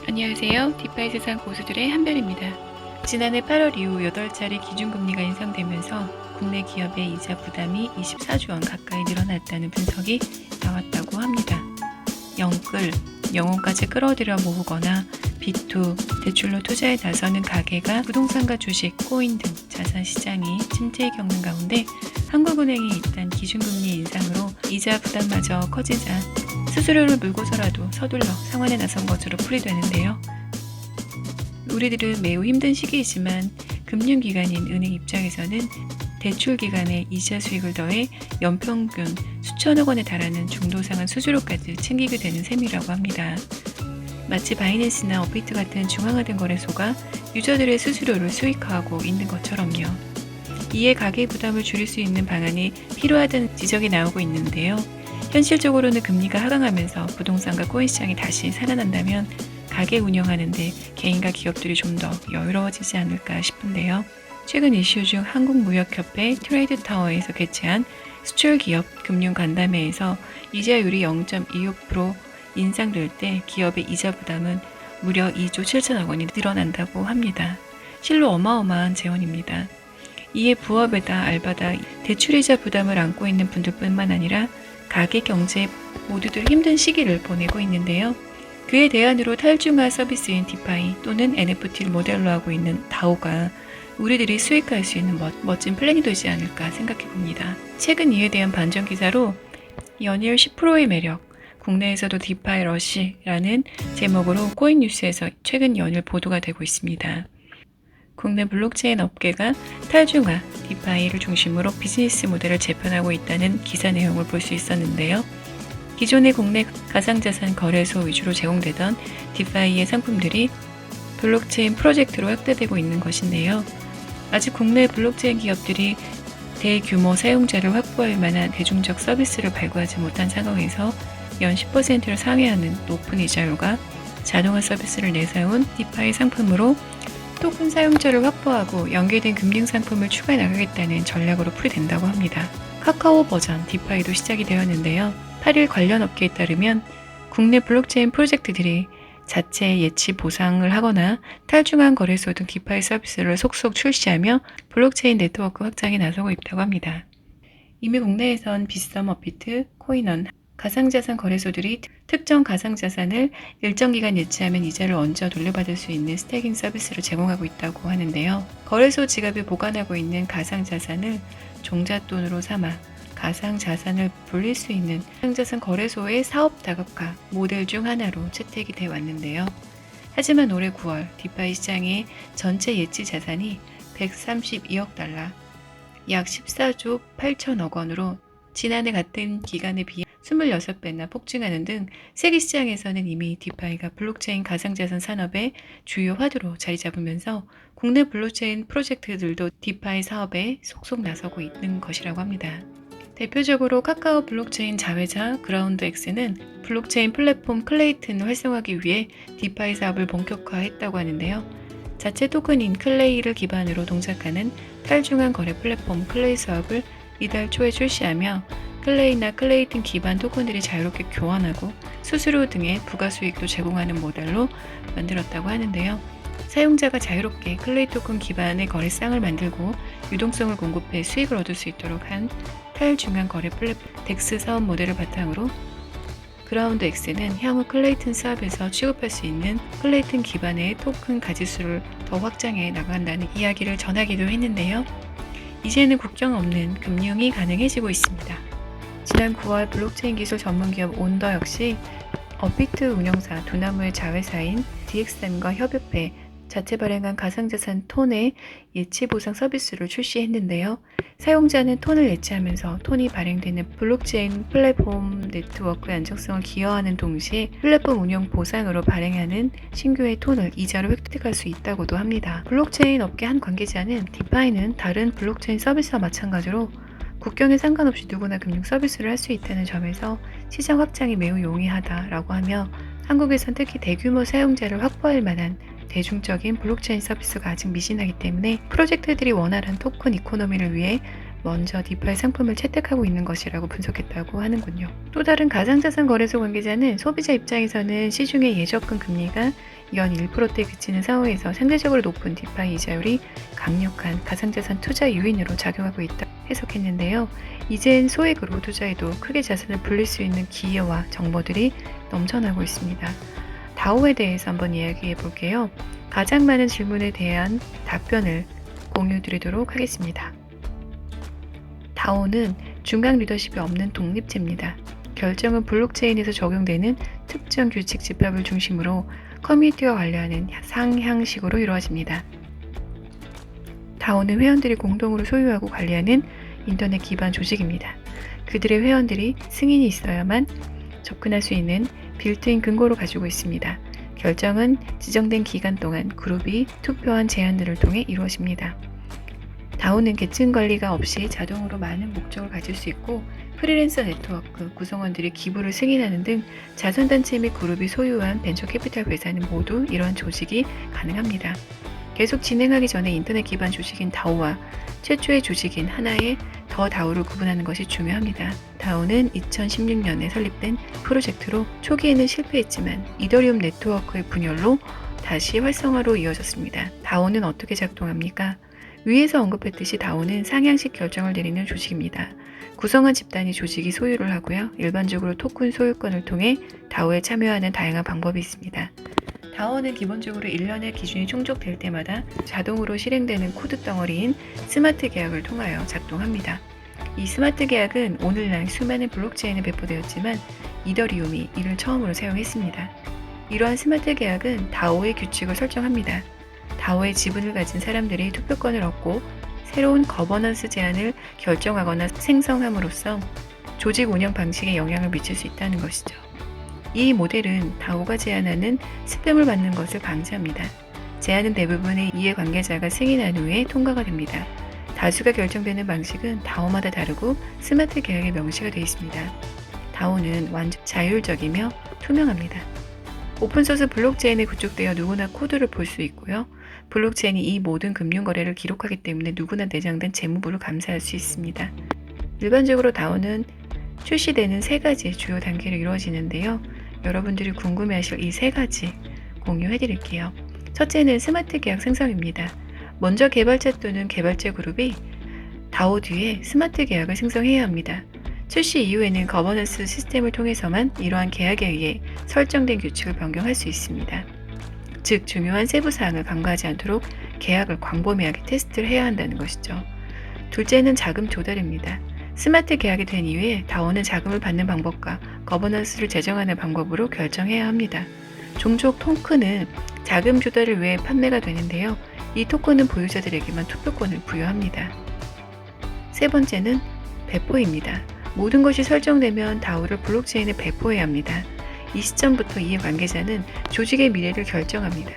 안녕하세요. 디파이 세상 고수들의 한별입니다. 지난해 8월 이후 8차례 기준금리가 인상되면서 국내 기업의 이자 부담이 24조 원 가까이 늘어났다는 분석이 나왔다고 합니다. 영끌, 영혼까지 끌어들여 모으거나 B2, 대출로 투자에 나서는 가계가 부동산과 주식, 코인 등 자산 시장이 침체에 겪는 가운데 한국은행이 잇단 기준금리 인상으로 이자 부담마저 커지자 수수료를 물고서라도 서둘러 상환에 나선 것으로 풀이되는데요. 우리들은 매우 힘든 시기이지만 금융기관인 은행 입장에서는 대출 기간에 이자 수익을 더해 연평균 수천억 원에 달하는 중도상환 수수료까지 챙기게 되는 셈이라고 합니다. 마치 바이낸스나 업비트 같은 중앙화된 거래소가 유저들의 수수료를 수익화하고 있는 것처럼요. 이에 가계 부담을 줄일 수 있는 방안이 필요하다는 지적이 나오고 있는데요. 현실적으로는 금리가 하강하면서 부동산과 코인 시장이 다시 살아난다면 가게 운영하는데 개인과 기업들이 좀 더 여유로워지지 않을까 싶은데요. 최근 이슈 중 한국무역협회 트레이드타워에서 개최한 수출기업 금융간담회에서 이자율이 0.25% 인상될 때 기업의 이자 부담은 무려 2조 7천억 원이 늘어난다고 합니다. 실로 어마어마한 재원입니다. 이에 부업에다 알바다 대출이자 부담을 안고 있는 분들뿐만 아니라 가계 경제 모두들 힘든 시기를 보내고 있는데요. 그에 대안으로 탈중화 서비스인 디파이 또는 NFT를 모델로 하고 있는 다오가 우리들이 수익화할 수 있는 멋진 플랜이 되지 않을까 생각해 봅니다. 최근 이에 대한 반전 기사로 연일 10%의 매력, 국내에서도 디파이 러시라는 제목으로 코인 뉴스에서 최근 연일 보도가 되고 있습니다. 국내 블록체인 업계가 탈중화, 디파이를 중심으로 비즈니스 모델을 재편하고 있다는 기사 내용을 볼 수 있었는데요. 기존의 국내 가상자산 거래소 위주로 제공되던 디파이의 상품들이 블록체인 프로젝트로 확대되고 있는 것인데요. 아직 국내 블록체인 기업들이 대규모 사용자를 확보할 만한 대중적 서비스를 발굴하지 못한 상황에서 연 10%를 상회하는 높은 이자율과 자동화 서비스를 내세운 디파이 상품으로 토큰 사용자를 확보하고 연계된 금융 상품을 추가해 나가겠다는 전략으로 풀이된다고 합니다. 카카오 버전 디파이도 시작이 되었는데요. 8일 관련 업계에 따르면 국내 블록체인 프로젝트들이 자체 예치 보상을 하거나 탈중앙 거래소 등 디파이 서비스를 속속 출시하며 블록체인 네트워크 확장에 나서고 있다고 합니다. 이미 국내에선 비썸, 업비트, 코인원, 가상자산 거래소들이 특정 가상자산을 일정 기간 예치하면 이자를 얹어 돌려받을 수 있는 스태깅 서비스를 제공하고 있다고 하는데요. 거래소 지갑에 보관하고 있는 가상자산을 종잣돈으로 삼아 가상자산을 불릴 수 있는 가상자산 거래소의 사업 다각화 모델 중 하나로 채택이 돼 왔는데요. 하지만 올해 9월 디파이 시장의 전체 예치 자산이 132억 달러, 약 14조 8천억 원으로 지난해 같은 기간에 비해 26배나 폭증하는 등 세계 시장에서는 이미 디파이가 블록체인 가상자산 산업의 주요 화두로 자리 잡으면서 국내 블록체인 프로젝트들도 디파이 사업에 속속 나서고 있는 것이라고 합니다. 대표적으로 카카오 블록체인 자회사 그라운드X는 블록체인 플랫폼 클레이튼을 활성화하기 위해 디파이 사업을 본격화했다고 하는데요. 자체 토큰인 클레이를 기반으로 동작하는 탈중앙 거래 플랫폼 클레이 사업을 이달 초에 출시하며 클레이나 클레이튼 기반 토큰들이 자유롭게 교환하고 수수료 등의 부가 수익도 제공하는 모델로 만들었다고 하는데요. 사용자가 자유롭게 클레이 토큰 기반의 거래상을 만들고 유동성을 공급해 수익을 얻을 수 있도록 한 탈중앙 거래 플랫폼 덱스 사업 모델을 바탕으로 그라운드 X는 향후 클레이튼 사업에서 취급할 수 있는 클레이튼 기반의 토큰 가지수를 더 확장해 나간다는 이야기를 전하기도 했는데요. 이제는 국경 없는 금융이 가능해지고 있습니다. 지난 9월 블록체인 기술 전문기업 온더 역시 업비트 운영사 두나무의 자회사인 DXM과 협업해 자체 발행한 가상자산 톤의 예치 보상 서비스를 출시했는데요. 사용자는 톤을 예치하면서 톤이 발행되는 블록체인 플랫폼 네트워크의 안정성을 기여하는 동시에 플랫폼 운영 보상으로 발행하는 신규의 톤을 이자로 획득할 수 있다고도 합니다. 블록체인 업계 한 관계자는 디파이는 다른 블록체인 서비스와 마찬가지로 국경에 상관없이 누구나 금융 서비스를 할 수 있다는 점에서 시장 확장이 매우 용이하다라고 하며 한국에선 특히 대규모 사용자를 확보할 만한 대중적인 블록체인 서비스가 아직 미진하기 때문에 프로젝트들이 원활한 토큰 이코노미를 위해 먼저 디파이 상품을 채택하고 있는 것이라고 분석했다고 하는군요. 또 다른 가상자산 거래소 관계자는 소비자 입장에서는 시중의 예적금 금리가 연 1%대 그치는 사회에서 상대적으로 높은 디파이 이자율이 강력한 가상자산 투자 요인으로 작용하고 있다 해석했는데요. 이젠 소액으로 투자해도 크게 자산을 불릴 수 있는 기회와 정보들이 넘쳐나고 있습니다. 다오에 대해서 한번 이야기해 볼게요. 가장 많은 질문에 대한 답변을 공유 드리도록 하겠습니다. 다오는 중간 리더십이 없는 독립체입니다. 결정은 블록체인에서 적용되는 특정 규칙 집합을 중심으로 커뮤니티와 관리하는 상향식으로 이루어집니다. 다오는 회원들이 공동으로 소유하고 관리하는 인터넷 기반 조직입니다. 그들의 회원들이 승인이 있어야만 접근할 수 있는 빌트인 금고를 가지고 있습니다. 결정은 지정된 기간 동안 그룹이 투표한 제안들을 통해 이루어집니다. 다오는 계층 관리가 없이 자동으로 많은 목적을 가질 수 있고 프리랜서 네트워크 구성원들이 기부를 승인하는 등 자선단체 및 그룹이 소유한 벤처 캐피탈 회사는 모두 이러한 조직이 가능합니다. 계속 진행하기 전에 인터넷 기반 조직인 다오와 최초의 조직인 하나의 더 다오를 구분하는 것이 중요합니다. 다오는 2016년에 설립된 프로젝트로 초기에는 실패했지만 이더리움 네트워크의 분열로 다시 활성화로 이어졌습니다. 다오는 어떻게 작동합니까? 위에서 언급했듯이 다오는 상향식 결정을 내리는 조직입니다. 구성원 집단이 조직이 소유를 하고요. 일반적으로 토큰 소유권을 통해 다오에 참여하는 다양한 방법이 있습니다. 다오는 기본적으로 1년의 기준이 충족될 때마다 자동으로 실행되는 코드 덩어리인 스마트 계약을 통하여 작동합니다. 이 스마트 계약은 오늘날 수많은 블록체인에 배포되었지만 이더리움이 이를 처음으로 사용했습니다. 이러한 스마트 계약은 다오의 규칙을 설정합니다. 다오의 지분을 가진 사람들이 투표권을 얻고 새로운 거버넌스 제안을 결정하거나 생성함으로써 조직 운영 방식에 영향을 미칠 수 있다는 것이죠. 이 모델은 다오가 제안하는 스팸을 받는 것을 방지합니다. 제안은 대부분의 이해관계자가 승인한 후에 통과가 됩니다. 다수가 결정되는 방식은 다오마다 다르고 스마트 계약에 명시가 되어 있습니다. 다오는 완전 자율적이며 투명합니다. 오픈소스 블록체인에 구축되어 누구나 코드를 볼 수 있고요. 블록체인이 이 모든 금융 거래를 기록하기 때문에 누구나 내장된 재무부를 감사할 수 있습니다. 일반적으로 다오는 출시되는 3가지 주요 단계로 이루어지는데요. 여러분들이 궁금해하실 이 3가지 공유해 드릴게요. 첫째는 스마트 계약 생성입니다. 먼저 개발자 또는 개발자 그룹이 다오 뒤에 스마트 계약을 생성해야 합니다. 출시 이후에는 거버넌스 시스템을 통해서만 이러한 계약에 의해 설정된 규칙을 변경할 수 있습니다. 즉 중요한 세부사항을 간과하지 않도록 계약을 광범위하게 테스트를 해야 한다는 것이죠. 둘째는 자금 조달입니다. 스마트 계약이 된 이후에 다오는 자금을 받는 방법과 거버넌스를 제정하는 방법으로 결정해야 합니다. 종족 토큰은 자금 조달을 위해 판매가 되는데요. 이 토큰은 보유자들에게만 투표권을 부여합니다. 세 번째는 배포입니다. 모든 것이 설정되면 다오를 블록체인에 배포해야 합니다. 이 시점부터 이해관계자는 조직의 미래를 결정합니다.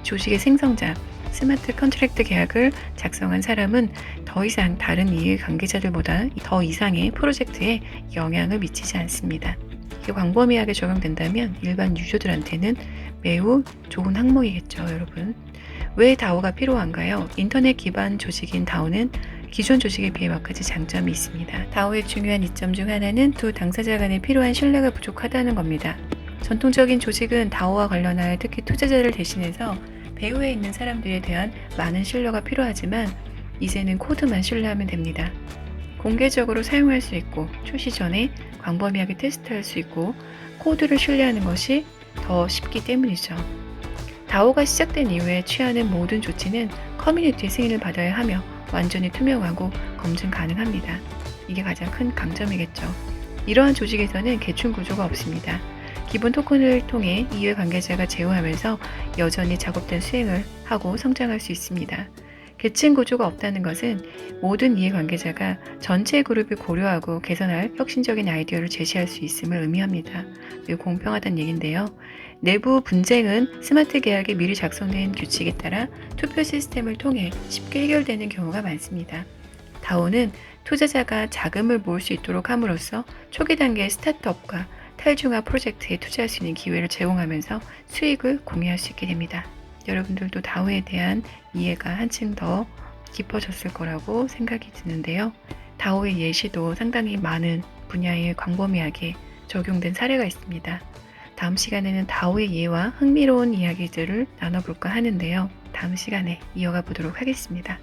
조직의 생성자, 스마트 컨트랙트 계약을 작성한 사람은 더 이상 다른 이해관계자들보다 더 이상의 프로젝트에 영향을 미치지 않습니다. 이게 광범위하게 적용된다면 일반 유저들한테는 매우 좋은 항목이겠죠, 여러분. 왜 다오가 필요한가요? 인터넷 기반 조직인 다오는 기존 조직에 비해 몇 가지 장점이 있습니다. 다오의 중요한 이점 중 하나는 두 당사자 간에 필요한 신뢰가 부족하다는 겁니다. 전통적인 조직은 다오와 관련하여 특히 투자자를 대신해서 배후에 있는 사람들에 대한 많은 신뢰가 필요하지만 이제는 코드만 신뢰하면 됩니다. 공개적으로 사용할 수 있고 출시 전에 광범위하게 테스트할 수 있고 코드를 신뢰하는 것이 더 쉽기 때문이죠. 다오가 시작된 이후에 취하는 모든 조치는 커뮤니티의 승인을 받아야 하며 완전히 투명하고 검증 가능합니다. 이게 가장 큰 강점이겠죠. 이러한 조직에서는 계층 구조가 없습니다. 기본 토큰을 통해 이해관계자가 제어하면서 여전히 작업된 수행을 하고 성장할 수 있습니다. 계층 구조가 없다는 것은 모든 이해관계자가 전체 그룹을 고려하고 개선할 혁신적인 아이디어를 제시할 수 있음을 의미합니다. 매우 공평하다는 얘기인데요. 내부 분쟁은 스마트 계약에 미리 작성된 규칙에 따라 투표 시스템을 통해 쉽게 해결되는 경우가 많습니다. 다오는 투자자가 자금을 모을 수 있도록 함으로써 초기 단계의 스타트업과 탈중화 프로젝트에 투자할 수 있는 기회를 제공하면서 수익을 공유할 수 있게 됩니다. 여러분들도 다오에 대한 이해가 한층 더 깊어졌을 거라고 생각이 드는데요. 다오의 예시도 상당히 많은 분야에 광범위하게 적용된 사례가 있습니다. 다음 시간에는 다오의 예와 흥미로운 이야기들을 나눠볼까 하는데요. 다음 시간에 이어가 보도록 하겠습니다.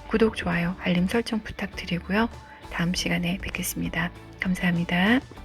구독, 좋아요, 알림 설정 부탁드리고요. 다음 시간에 뵙겠습니다. 감사합니다.